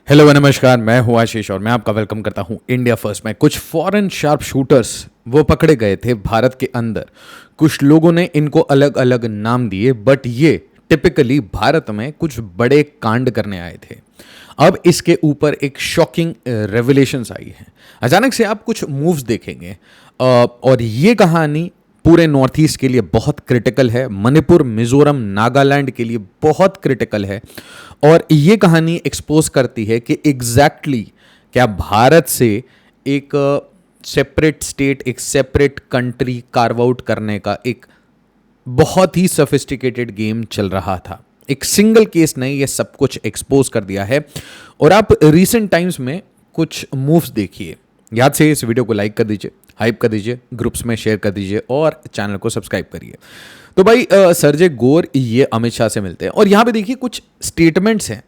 Hello नमस्कार, मैं हूं आशीष और मैं आपका वेलकम करता हूं इंडिया फर्स्ट में। कुछ फॉरेन शार्प शूटर्स वो पकड़े गए थे भारत के अंदर। कुछ लोगों ने इनको अलग अलग नाम दिए, बट ये टिपिकली भारत में कुछ बड़े कांड करने आए थे। अब इसके ऊपर एक शॉकिंग रेवलेशंस आई है। अचानक से आप कुछ मूव्स देखेंगे और ये कहानी पूरे नॉर्थ ईस्ट के लिए बहुत क्रिटिकल है, मणिपुर, मिजोरम, नागालैंड के लिए बहुत क्रिटिकल है। और ये कहानी एक्सपोज करती है कि एग्जैक्टली क्या भारत से एक सेपरेट स्टेट, एक सेपरेट कंट्री कार्व आउट करने का एक बहुत ही सोफिस्टिकेटेड गेम चल रहा था। एक सिंगल केस ने ये सब कुछ एक्सपोज कर दिया है। और आप रिसेंट टाइम्स में कुछ मूव्स देखिए। याद से इस वीडियो को लाइक कर दीजिए, हाइप कर दीजिए, ग्रुप्स में शेयर कर दीजिए और चैनल को सब्सक्राइब करिए। तो भाई सरजे गोर ये अमित शाह से मिलते हैं और यहां पे देखिए कुछ स्टेटमेंट्स हैं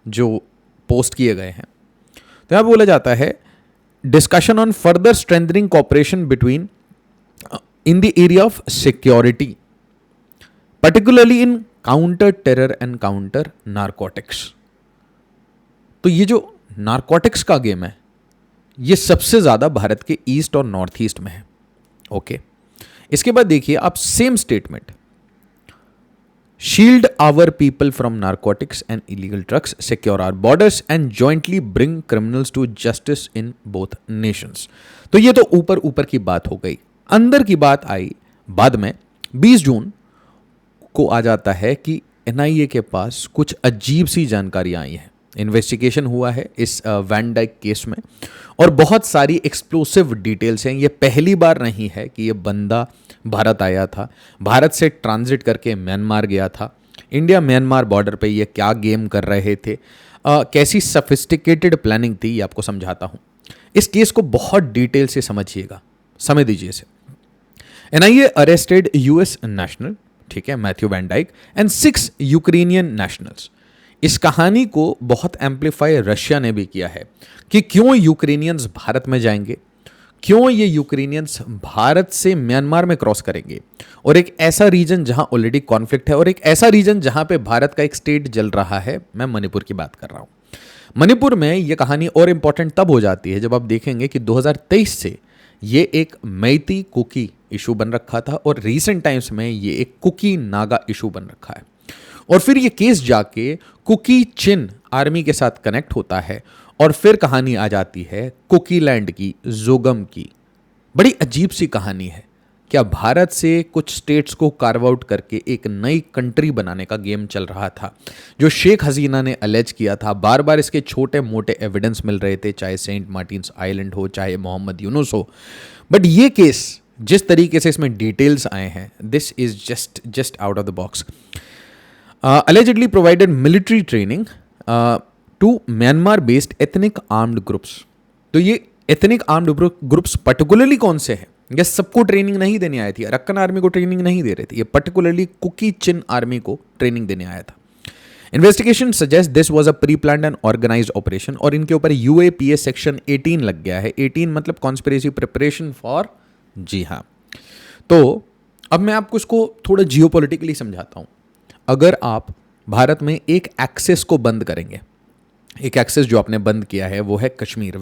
जो पोस्ट किए गए हैं। तो यहां बोला जाता है, discussion on further strengthening cooperation between in the area of security, particularly in counter terror and counter narcotics. तो ये जो नारकोटिक्स का गेम है ये सबसे ज्यादा भारत के ईस्ट और नॉर्थ ईस्ट में है। ओके, इसके बाद देखिए आप same statement, shield our people from narcotics and illegal drugs, secure our borders and jointly bring criminals to justice in both nations. तो ये तो ऊपर ऊपर की बात हो गई। अंदर की बात आई बाद में। 20 जून को आ जाता है कि एनआईए के पास कुछ अजीब सी जानकारी आई है। इन्वेस्टिगेशन हुआ है इस वैन डाइक केस में और बहुत सारी एक्सप्लोसिव डिटेल्स हैं। ये पहली बार नहीं है कि ये बंदा भारत आया था, भारत से ट्रांजिट करके म्यांमार गया था। इंडिया म्यांमार बॉर्डर पे ये क्या गेम कर रहे थे, कैसी सफिस्टिकेटेड प्लानिंग थी, ये आपको समझाता हूं। इस केस को बहुत डिटेल से समझिएगा, समझ दीजिए इसे। एनआईए अरेस्टेड यूएस नेशनल, ठीक है, Matthew Van Dyke and 6 Ukrainian nationals. इस कहानी को बहुत एम्पलीफाई रशिया ने भी किया है कि क्यों यूक्रेनियंस भारत में जाएंगे, क्यों ये यूक्रेनियंस भारत से म्यांमार में क्रॉस करेंगे, और एक ऐसा रीजन जहां ऑलरेडी कॉन्फ्लिक्ट है और एक ऐसा रीजन जहां पे भारत का एक स्टेट जल रहा है। मैं मणिपुर की बात कर रहा हूं। मणिपुर में ये कहानी और इंपॉर्टेंट तब हो जाती है जब आप देखेंगे कि 2023 से ये एक मैती कुकी इशू बन रखा था और रीसेंट टाइम्स में ये एक कुकी नागा इशू बन रखा है। और फिर ये केस जाके कुकी चिन आर्मी के साथ कनेक्ट होता है और फिर कहानी आ जाती है कुकी लैंड की, जोगम की। बड़ी अजीब सी कहानी है। क्या भारत से कुछ स्टेट्स को कार्व आउट करके एक नई कंट्री बनाने का गेम चल रहा था, जो शेख हसीना ने अलेज किया था। बार बार इसके छोटे मोटे एविडेंस मिल रहे थे, चाहे सेंट मार्टिन्स आइलैंड हो, चाहे मोहम्मद यूनुस हो। बट ये केस जिस तरीके से इसमें डिटेल्स आए हैं, this is just out of the box. allegedly provided military training to Myanmar based ethnic armed groups। तो ये एथनिक आर्म्ड ग्रुप्स पर्टिकुलरली कौन से हैं? ये सबको ट्रेनिंग नहीं देने आए थे, अरक्कन आर्मी को ट्रेनिंग नहीं दे रहे थे, ये पर्टिकुलरली कुकी चिन आर्मी को ट्रेनिंग देने आया था। Investigation suggest this was a pre planned and organised operation और इनके ऊपर यूएपीए सेक्शन 18 लग गया है। 18 मतलब कॉन्स्पिरेसी प्रिपरेशन फॉर, जी हाँ। तो अब मैं आपको इसको थोड़ा जियोपॉलिटिकली समझाता हूं। अगर आप भारत में एक एक्सेस को बंद करेंगे, एक एक्सेस जो आपने बंद किया है वो है कश्मीर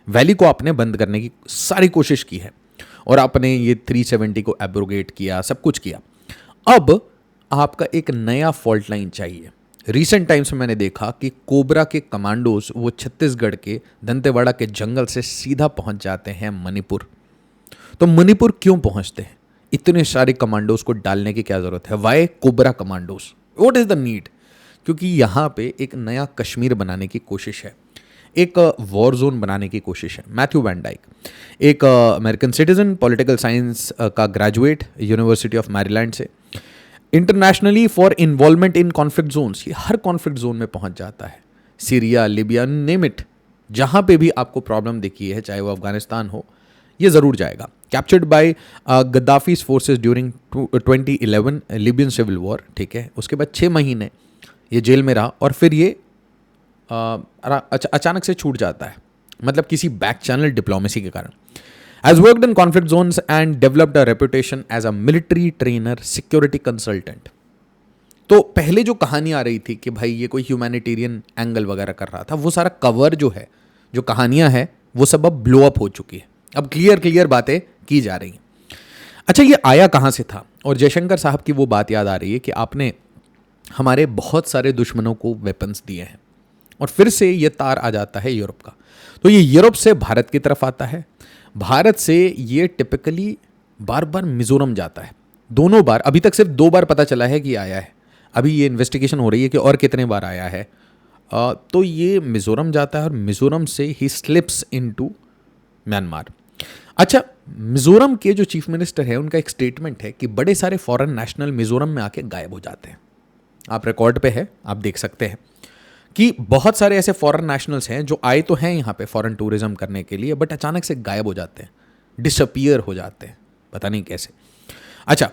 वैली को आपने बंद करने की सारी कोशिश की है और आपने ये 370 को एब्रोगेट किया, सब कुछ किया। अब आपका एक नया फॉल्ट लाइन चाहिए। रिसेंट टाइम्स में मैंने देखा कि कोबरा के कमांडोज वो छत्तीसगढ़ के दंतेवाड़ा के जंगल से सीधा पहुंच जाते हैं मणिपुर। तो मणिपुर क्यों पहुंचते हैं? इतने सारे कमांडोज को डालने की क्या जरूरत है? Why cobra commandos? What is the need? क्योंकि यहां पे एक नया कश्मीर बनाने की कोशिश है, एक वॉर जोन बनाने की कोशिश है। मैथ्यू वैन डाइक एक अमेरिकन सिटीजन, पॉलिटिकल साइंस का ग्रेजुएट, यूनिवर्सिटी ऑफ मैरीलैंड से, internationally for involvement in conflict zones. ये हर कॉन्फ्लिक्ट जोन में पहुंच जाता है, सीरिया, लिबिया, नेम इट। जहां पे भी आपको प्रॉब्लम दिखी है, चाहे वो अफगानिस्तान हो, ये जरूर जाएगा। Captured by Gaddafi's forces during 2011 Libyan civil war, ठीक है। उसके बाद 6 महीने ये जेल में रहा और फिर ये अचानक से छूट जाता है, मतलब किसी बैक चैनल डिप्लोमेसी के कारण। Has worked in conflict zones and developed a reputation as a military trainer, security consultant. तो पहले जो कहानी आ रही थी कि भाई ये कोई ह्यूमैनिटेरियन एंगल वगैरह कर रहा था, वो सारा कवर जो है, जो कहानियां हैं, वो सब अब ब्लो अप हो चुकी है। अब क्लियर क्लियर बातें की जा रही हैं। अच्छा, ये आया कहाँ से था? और जयशंकर साहब की वो बात याद आ रही है कि आपने हमारे बहुत सारे दुश्मनों को वेपन्स दिए हैं, और फिर से ये तार आ जाता है यूरोप का। तो ये यूरोप से भारत की तरफ आता है, भारत से ये टिपिकली बार बार मिजोरम जाता है। दोनों बार, अभी तक सिर्फ 2 बार पता चला है कि आया है, अभी ये इन्वेस्टिगेशन हो रही है कि और कितने बार आया है। तो ये मिजोरम जाता है और मिजोरम से ही स्लिप्स इनटू म्यांमार। अच्छा, मिजोरम के जो चीफ मिनिस्टर है, उनका एक स्टेटमेंट है कि बड़े सारे फॉरेन नेशनल मिजोरम में आके गायब हो जाते हैं। आप रिकॉर्ड पे है, आप देख सकते हैं कि बहुत सारे ऐसे फॉरेन नेशनल्स हैं जो आए तो हैं यहाँ पे फॉरेन टूरिज्म करने के लिए, बट अचानक से गायब हो जाते हैं, डिसअपियर हो जाते हैं, पता नहीं कैसे। अच्छा,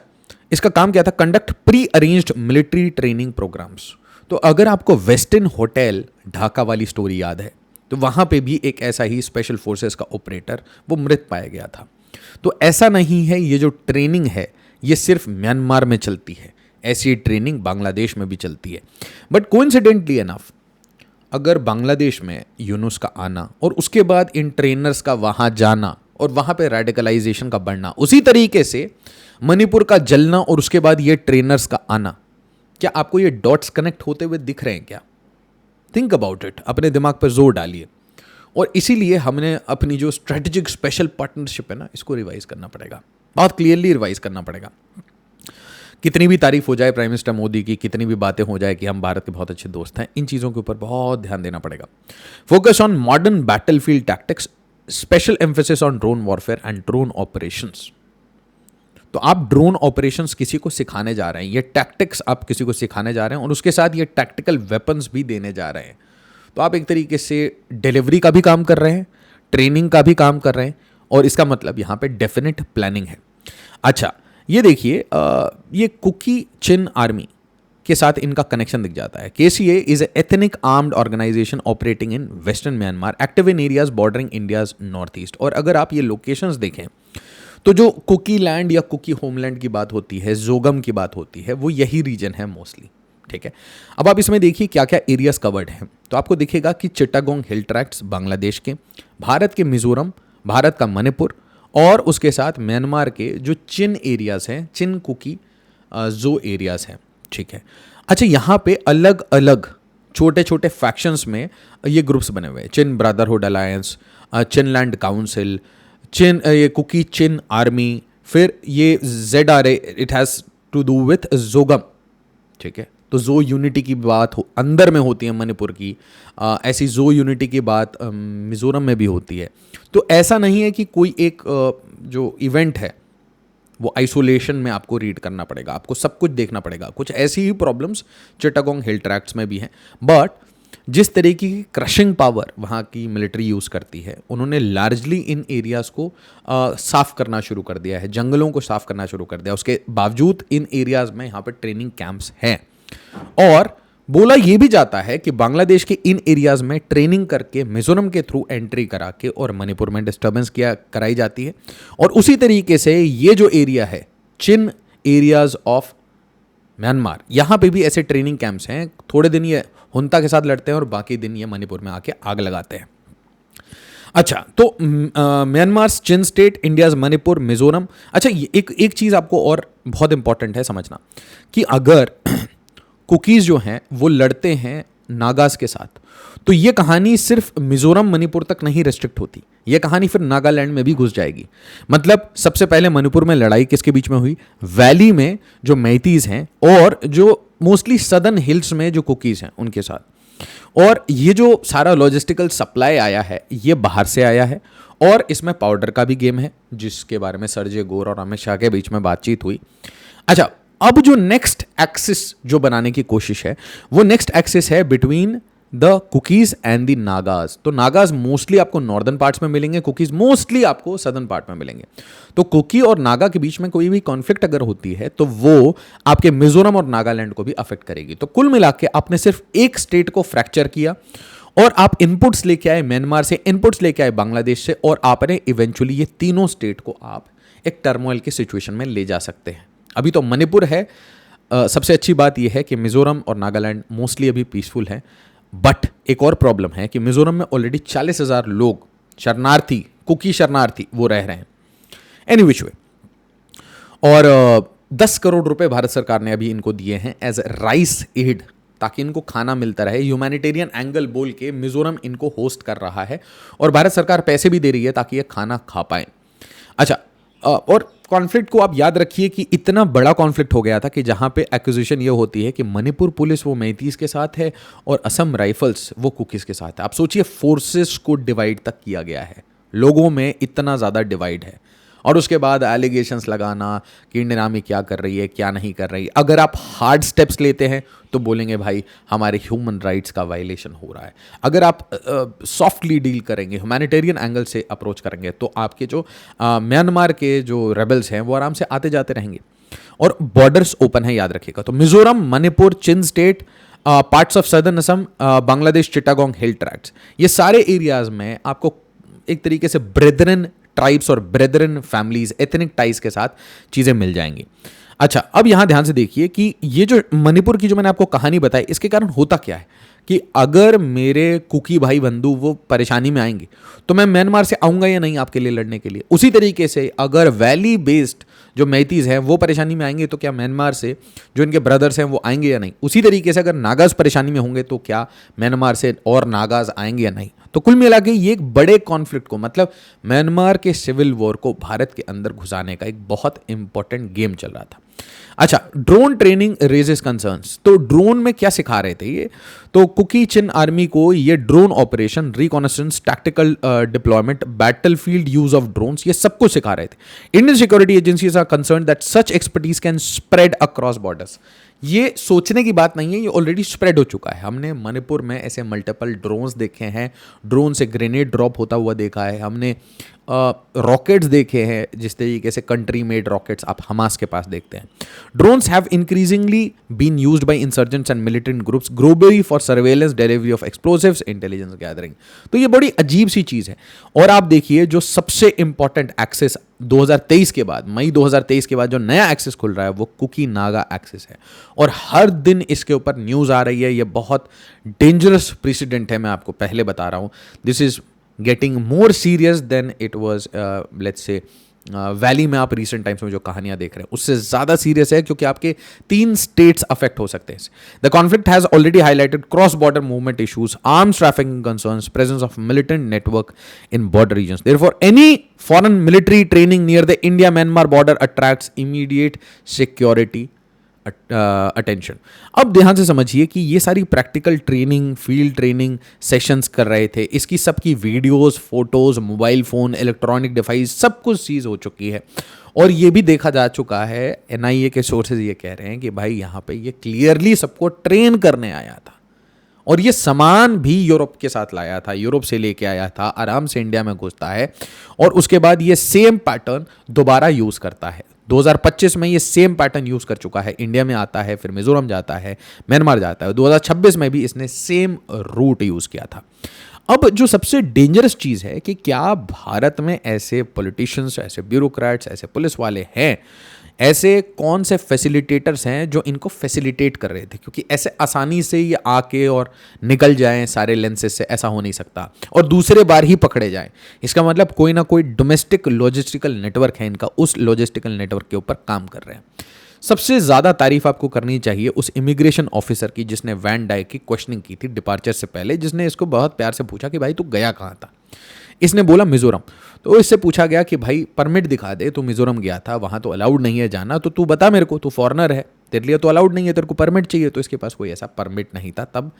इसका काम क्या था? Conduct pre arranged military training programmes. तो अगर आपको वेस्टर्न होटल ढाका वाली स्टोरी याद है, तो वहाँ पे भी एक ऐसा ही स्पेशल फोर्सेस का ऑपरेटर वो मृत पाया गया था। तो ऐसा नहीं है, ये जो ट्रेनिंग है ये सिर्फ म्यांमार में चलती है, ऐसी ट्रेनिंग बांग्लादेश में भी चलती है। बट कोइंसिडेंटली एनफ, अगर बांग्लादेश में यूनुस का आना और उसके बाद इन ट्रेनर्स का वहाँ जाना और वहाँ पे रेडिकलाइजेशन का बढ़ना, उसी तरीके से मणिपुर का जलना और उसके बाद ये ट्रेनर्स का आना, क्या आपको ये डॉट्स कनेक्ट होते हुए दिख रहे हैं क्या? थिंक अबाउट इट, अपने दिमाग पर जोर डालिए। और इसीलिए हमने अपनी जो स्ट्रेटेजिक स्पेशल पार्टनरशिप है ना, इसको रिवाइज करना पड़ेगा, बहुत क्लियरली रिवाइज करना पड़ेगा। कितनी भी तारीफ हो जाए प्राइम मिनिस्टर मोदी की, कितनी भी बातें हो जाए कि हम भारत के बहुत अच्छे दोस्त हैं, इन चीज़ों के ऊपर बहुत ध्यान देना पड़ेगा। Focus on modern battlefield tactics, special emphasis on drone warfare and drone operations. तो आप ड्रोन ऑपरेशंस किसी को सिखाने जा रहे हैं, ये टैक्टिक्स आप किसी को सिखाने जा रहे हैं, और उसके साथ ये टैक्टिकल वेपन्स भी देने जा रहे हैं। तो आप एक तरीके से डिलीवरी का भी काम कर रहे हैं, ट्रेनिंग का भी काम कर रहे हैं, और इसका मतलब यहाँ पे डेफिनेट प्लानिंग है। अच्छा, ये देखिए, ये कुकी चिन आर्मी के साथ इनका कनेक्शन दिख जाता है। KCA is ethnic armed organisation operating in western Myanmar, active in areas bordering India's north east. और अगर आप ये लोकेशंस देखें तो जो कुकी लैंड या कुकी होमलैंड की बात होती है, जोगम की बात होती है, वो यही रीजन है मोस्टली। ठीक है, अब आप इसमें देखिए क्या क्या एरियाज कवर्ड हैं। तो आपको दिखेगा कि चिट्टागोंग हिल ट्रैक्ट्स बांग्लादेश के, भारत के मिजोरम, भारत का मणिपुर, और उसके साथ म्यांमार के जो चिन एरियाज हैं, चिन कुकी जो एरियाज हैं। ठीक है, अच्छा, यहाँ पे अलग अलग छोटे छोटे फैक्शंस में ये ग्रुप्स बने हुए हैं। Chin Brotherhood Alliance, Chinland Council, Chin, ये कुकी चिन आर्मी, फिर ये ZRA, it has to do with Zogam. ठीक है, तो जो यूनिटी की बात अंदर में होती है मणिपुर की, ऐसी जो यूनिटी की बात मिजोरम में भी होती है। तो ऐसा नहीं है कि कोई एक जो इवेंट है वो आइसोलेशन में आपको रीड करना पड़ेगा, आपको सब कुछ देखना पड़ेगा। कुछ ऐसी ही प्रॉब्लम्स चिट्टागोंग हिल ट्रैक्ट्स में भी हैं, बट जिस तरीके की क्रशिंग पावर वहाँ की मिलिट्री यूज़ करती है, उन्होंने लार्जली इन एरियाज़ को साफ़ करना शुरू कर दिया है, जंगलों को साफ़ करना शुरू कर दिया। उसके बावजूद इन एरियाज़ में यहाँ पर ट्रेनिंग कैंप्स हैं, और बोला यह भी जाता है कि बांग्लादेश के इन एरियाज़ में ट्रेनिंग करके मिजोरम के थ्रू एंट्री करा के और मणिपुर में डिस्टर्बेंस कराई जाती है। और उसी तरीके से ये जो एरिया है, चिन एरियाज़ ऑफ म्यांमार, यहाँ पे भी ऐसे ट्रेनिंग कैंप्स हैं। थोड़े दिन ये हुंता के साथ लड़ते हैं और बाकी दिन ये मणिपुर में आके आग लगाते हैं। अच्छा, तो म्यांमार, चिन स्टेट, इंडियाज मणिपुर, मिजोरम। अच्छा, एक चीज़ आपको और बहुत इंपॉर्टेंट है समझना कि अगर कुकीज़ जो हैं वो लड़ते हैं नागाज के साथ, तो ये कहानी सिर्फ मिजोरम मणिपुर तक नहीं रेस्ट्रिक्ट होती, ये कहानी फिर नागालैंड में भी घुस जाएगी। मतलब सबसे पहले मणिपुर में लड़ाई किसके बीच में हुई? वैली में जो मैतीज हैं और जो मोस्टली सदर्न हिल्स में जो कुकीज़ हैं उनके साथ। और ये जो सारा लॉजिस्टिकल सप्लाई आया है ये बाहर से आया है, और इसमें पाउडर का भी गेम है जिसके बारे में सरजे गोर और अमित शाह के बीच में बातचीत हुई। अच्छा, अब जो नेक्स्ट एक्सिस जो बनाने की कोशिश है वो नेक्स्ट एक्सिस है between the cookies and the Nagas. तो नागाज मोस्टली आपको नॉर्दर्न पार्ट्स में मिलेंगे, कुकीज़ मोस्टली आपको सदर्न पार्ट में मिलेंगे। तो कुकी और नागा के बीच में कोई भी कॉन्फ्लिक्ट अगर होती है तो वो आपके मिजोरम और नागालैंड को भी अफेक्ट करेगी। तो कुल मिला के आपने सिर्फ एक स्टेट को फ्रैक्चर किया, और आप इनपुट्स लेके आए म्यांमार से, इनपुट्स लेके आए बांग्लादेश से, और आपने इवेंचुअली ये तीनों स्टेट को आप एक टर्मोइल की सिचुएशन में ले जा सकते हैं। अभी तो मणिपुर है सबसे अच्छी बात यह है कि मिजोरम और नागालैंड मोस्टली अभी पीसफुल हैं, बट एक और प्रॉब्लम है कि मिजोरम में ऑलरेडी 40,000 लोग शरणार्थी, कुकी शरणार्थी, वो रह रहे हैं एनी विच वे। और 10 करोड़ रुपए भारत सरकार ने अभी इनको दिए हैं एज राइस एड, ताकि इनको खाना मिलता रहे। ह्यूमैनिटेरियन एंगल बोल के मिजोरम इनको होस्ट कर रहा है और भारत सरकार पैसे भी दे रही है ताकि ये खाना खा पाए। अच्छा, और कॉन्फ्लिक्ट को आप याद रखिए कि इतना बड़ा कॉन्फ्लिक्ट हो गया था कि जहां पे एक्विजिशन ये होती है कि मणिपुर पुलिस वो मैतीस के साथ है और असम राइफल्स वो कुकीज के साथ है। आप सोचिए, फोर्सेस को डिवाइड तक किया गया है, लोगों में इतना ज़्यादा डिवाइड है। और उसके बाद एलिगेशंस लगाना कि इंडियन आर्मी क्या कर रही है, क्या नहीं कर रही। अगर आप हार्ड स्टेप्स लेते हैं तो बोलेंगे भाई हमारे ह्यूमन राइट्स का वायलेशन हो रहा है। अगर आप सॉफ्टली डील करेंगे, ह्यूमैनिटेरियन एंगल से अप्रोच करेंगे, तो आपके जो म्यांमार के जो रेबल्स हैं वो आराम से आते जाते रहेंगे। और बॉर्डर्स ओपन है, याद रखिएगा। तो Mizoram, Manipur, Chin state, parts of southern Assam, Bangladesh, Chittagong hill tracts, ये सारे एरियाज में आपको एक तरीके से ब्रेदरन ट्राइब्स और ब्रेदरन फैमिलीज, एथनिक टाइज के साथ चीज़ें मिल जाएंगी। अच्छा, अब यहां ध्यान से देखिए कि ये जो मणिपुर की जो मैंने आपको कहानी बताई, इसके कारण होता क्या है कि अगर मेरे कुकी भाई बंधु वो परेशानी में आएंगे तो मैं म्यांमार से आऊँगा या नहीं आपके लिए लड़ने के लिए। उसी तरीके से अगर वैली बेस्ड जो मैतीज हैं वो परेशानी में आएंगे तो क्या म्यांमार से जो इनके ब्रदर्स हैं वो आएंगे या नहीं। उसी तरीके से अगर नागाज परेशानी में होंगे तो क्या म्यांमार से और नागाज आएंगे या नहीं। तो कुल मिला के ये एक बड़े कॉन्फ्लिक्ट को, मतलब म्यांमार के सिविल वॉर को भारत के अंदर घुसाने का एक बहुत इंपॉर्टेंट गेम चल रहा था। अच्छा, ड्रोन ट्रेनिंग रेजेस कंसर्न्स। तो ड्रोन में क्या सिखा रहे थे ये, तो कुकी चिन आर्मी को ये drone operation, reconnaissance, tactical deployment, battlefield use of drones, ये सब कुछ सिखा रहे थे। Indian security agencies are concerned that such expertise can spread across borders. ये सोचने की बात नहीं है, ये ऑलरेडी स्प्रेड हो चुका है। हमने मणिपुर में ऐसे मल्टीपल ड्रोन्स देखे हैं, ड्रोन से ग्रेनेड ड्रॉप होता हुआ देखा है, हमने रॉकेट्स देखे हैं, जिस तरीके से कंट्री मेड रॉकेट्स आप हमास के पास देखते हैं। Drones have increasingly been used by insurgents and militant groups globally for surveillance, delivery of explosives, intelligence gathering. तो ये बड़ी अजीब सी चीज़ है। और आप देखिए जो सबसे इंपॉर्टेंट एक्सेस 2023 के बाद, मई 2023 के बाद जो नया एक्सेस खुल रहा है वो कुकी नागा एक्सेस है, और हर दिन इसके ऊपर न्यूज़ आ रही है। ये बहुत डेंजरस प्रेसिडेंट है, मैं आपको पहले बता रहा हूँ। This is getting more serious than it was, let's say valley में आप रिसेंट टाइम्स में जो कहानियां देख रहे हैं उससे ज़्यादा सीरियस है, क्योंकि आपके 3 स्टेट्स अफेक्ट हो सकते हैं। The conflict has already highlighted cross border movement issues, arms trafficking concerns, presence of militant network in border regions. Therefore any foreign military training near the India Myanmar border attracts immediate security attention. अब ध्यान से समझिए कि ये सारी practical training, field training sessions कर रहे थे, इसकी सबकी videos, photos, mobile phone, electronic device सब कुछ सीज हो चुकी है। और ये भी देखा जा चुका है, एनआईए के सोर्सेज ये कह रहे हैं कि भाई यहाँ पे ये क्लियरली सबको ट्रेन करने आया था, और ये सामान भी यूरोप के साथ लाया था, यूरोप से लेके आया था, आराम से इंडिया में घुसता है, और उसके बाद ये सेम पैटर्न दोबारा यूज़ करता है। 2025 में ये सेम पैटर्न यूज़ कर चुका है, इंडिया में आता है, फिर मिजोरम जाता है, म्यांमार जाता है। 2026 में भी इसने सेम रूट यूज़ किया था। अब जो सबसे डेंजरस चीज़ है कि क्या भारत में ऐसे पॉलिटिशियंस, ऐसे ब्यूरोक्रेट्स, ऐसे पुलिस वाले हैं, ऐसे कौन से फैसिलिटेटर्स हैं जो इनको फैसिलिटेट कर रहे थे, क्योंकि ऐसे आसानी से ये आके और निकल जाएं सारे लेंसेज से, ऐसा हो नहीं सकता, और दूसरे बार ही पकड़े जाएं। इसका मतलब कोई ना कोई डोमेस्टिक लॉजिस्टिकल नेटवर्क है इनका, उस लॉजिस्टिकल नेटवर्क के ऊपर काम कर रहे हैं। सबसे ज़्यादा तारीफ आपको करनी चाहिए उस इमिग्रेशन ऑफिसर की जिसने वैन डाइक की क्वेश्चनिंग की थी डिपार्चर से पहले, जिसने इसको बहुत प्यार से पूछा कि भाई तू गया कहाँ था। इसने बोला मिजोरम। तो इससे पूछा गया कि भाई परमिट दिखा दे, तू मिजोरम गया था, वहाँ तो अलाउड नहीं है जाना, तो तू बता मेरे को, तू फॉरेनर है, तेरे लिए तो अलाउड नहीं है, तेरे को परमिट चाहिए। तो इसके पास कोई ऐसा परमिट नहीं था। तब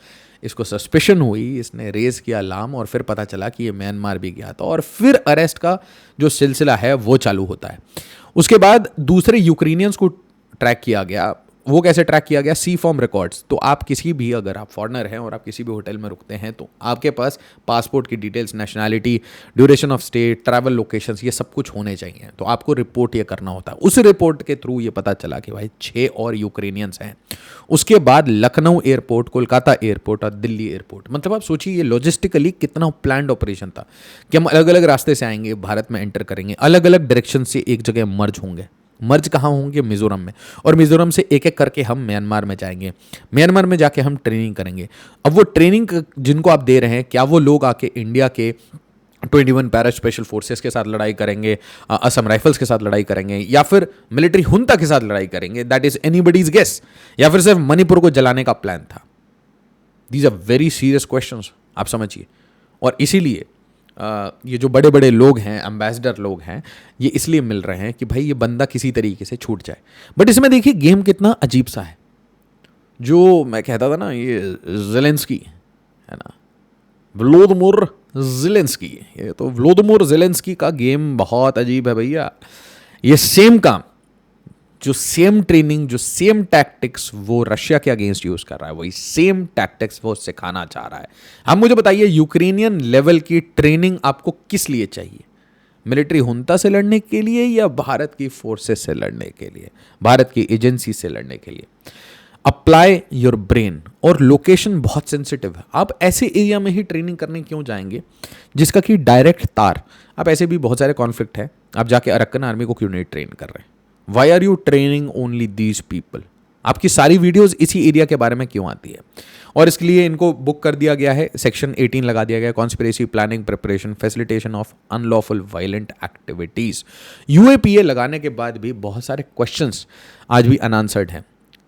इसको सस्पिशन हुई, इसने रेज किया अलार्म, और फिर पता चला कि ये म्यांमार भी गया था, और फिर अरेस्ट का जो सिलसिला है वो चालू होता है। उसके बाद दूसरे यूक्रेनियंस को ट्रैक किया गया। वो कैसे ट्रैक किया गया? सी फॉर्म रिकॉर्ड्स। तो आप किसी भी, अगर आप फॉरेनर हैं और आप किसी भी होटल में रुकते हैं तो आपके पास पासपोर्ट की details, nationality, duration of stay, travel locations, ये सब कुछ होने चाहिए। तो आपको रिपोर्ट ये करना होता है। उस रिपोर्ट के थ्रू ये पता चला कि भाई 6 और यूक्रेनियंस हैं। उसके बाद लखनऊ एयरपोर्ट, कोलकाता एयरपोर्ट और दिल्ली एयरपोर्ट। मतलब आप सोचिए ये लॉजिस्टिकली कितना प्लान्ड ऑपरेशन था कि हम अलग अलग रास्ते से आएंगे, भारत में एंटर करेंगे, अलग अलग डायरेक्शन से एक जगह मर्ज होंगे, मर्ज कहाँ होंगे? मिजोरम में। और मिजोरम से एक एक करके हम म्यांमार में जाएंगे, म्यांमार में जाके हम ट्रेनिंग करेंगे। अब वो ट्रेनिंग जिनको आप दे रहे हैं, क्या वो लोग आके इंडिया के 21 पैरा स्पेशल फोर्सेस के साथ लड़ाई करेंगे, असम राइफल्स के साथ लड़ाई करेंगे, या फिर मिलिट्री हुंता के साथ लड़ाई करेंगे? That is anybody's guess. या फिर सिर्फ मणिपुर को जलाने का प्लान था? These are very serious questions, आप समझिए। और इसीलिए ये जो बड़े बड़े लोग हैं, एम्बेसडर लोग हैं, ये इसलिए मिल रहे हैं कि भाई ये बंदा किसी तरीके से छूट जाए। बट इसमें देखिए गेम कितना अजीब सा है। जो मैं कहता था ना, ये ज़ेलेंस्की है ना, व्लोदिमीर ज़ेलेंस्की, ये तो व्लोदिमीर ज़ेलेंस्की का गेम बहुत अजीब है भैया। ये सेम काम, जो सेम ट्रेनिंग, जो सेम टैक्टिक्स वो रशिया के अगेंस्ट यूज कर रहा है, वही सेम टैक्टिक्स वो सिखाना चाह रहा है। अब मुझे बताइए, यूक्रेनियन लेवल की ट्रेनिंग आपको किस लिए चाहिए? मिलिट्री हुंता से लड़ने के लिए या भारत की फोर्सेस से लड़ने के लिए, भारत की एजेंसी से लड़ने के लिए? Apply your brain. और लोकेशन बहुत सेंसिटिव है। आप ऐसे एरिया में ही ट्रेनिंग करने क्यों जाएंगे जिसका कि डायरेक्ट तार, आप ऐसे भी बहुत सारे कॉन्फ्लिक्ट है, आप जाके अरक्कन आर्मी को क्यों नहीं ट्रेन कर रहे हैं? Why are you training only these people? आपकी सारी वीडियोस इसी एरिया के बारे में क्यों आती है? और इसके लिए इनको बुक कर दिया गया है, सेक्शन 18 लगा दिया गया, conspiracy, planning, preparation, facilitation of unlawful violent activities. UAPA लगाने के बाद भी बहुत सारे क्वेश्चंस आज भी अनआंसर्ड हैं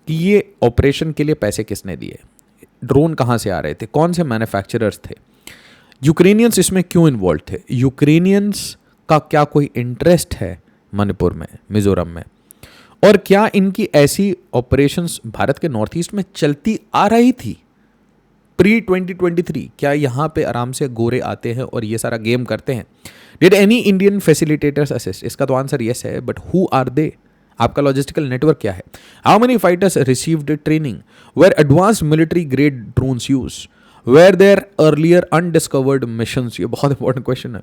कि ये ऑपरेशन के लिए पैसे किसने दिए, ड्रोन कहाँ से आ रहे थे, कौन से मैन्युफैक्चरर्स थे, यूक्रेनियंस इसमें क्यों इन्वॉल्व थे, यूक्रेनियंस का क्या कोई इंटरेस्ट है मणिपुर में, मिजोरम में, और क्या इनकी ऐसी ऑपरेशंस भारत के नॉर्थ ईस्ट में चलती आ रही थी प्री 2023? क्या यहाँ पे आराम से गोरे आते हैं और ये सारा गेम करते हैं? Did any Indian facilitators assist? इसका तो आंसर यस है, बट हु आर दे? आपका लॉजिस्टिकल नेटवर्क क्या है? How many fighters received training? Were advanced military grade drones use? Were there earlier undiscovered missions? ये बहुत इंपॉर्टेंट क्वेश्चन है।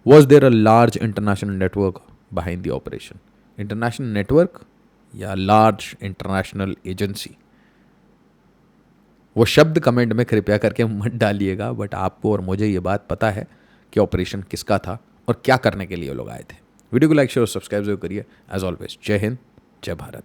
Was there a large international network behind the operation? International network या large international agency? वो शब्द comment में कृपया करके मत डालिएगा, बट आपको और मुझे ये बात पता है कि ऑपरेशन किसका था और क्या करने के लिए लोग आए थे। वीडियो को लाइक शेयर और सब्सक्राइब जरूर करिए। एज ऑलवेज, जय हिंद, जय भारत।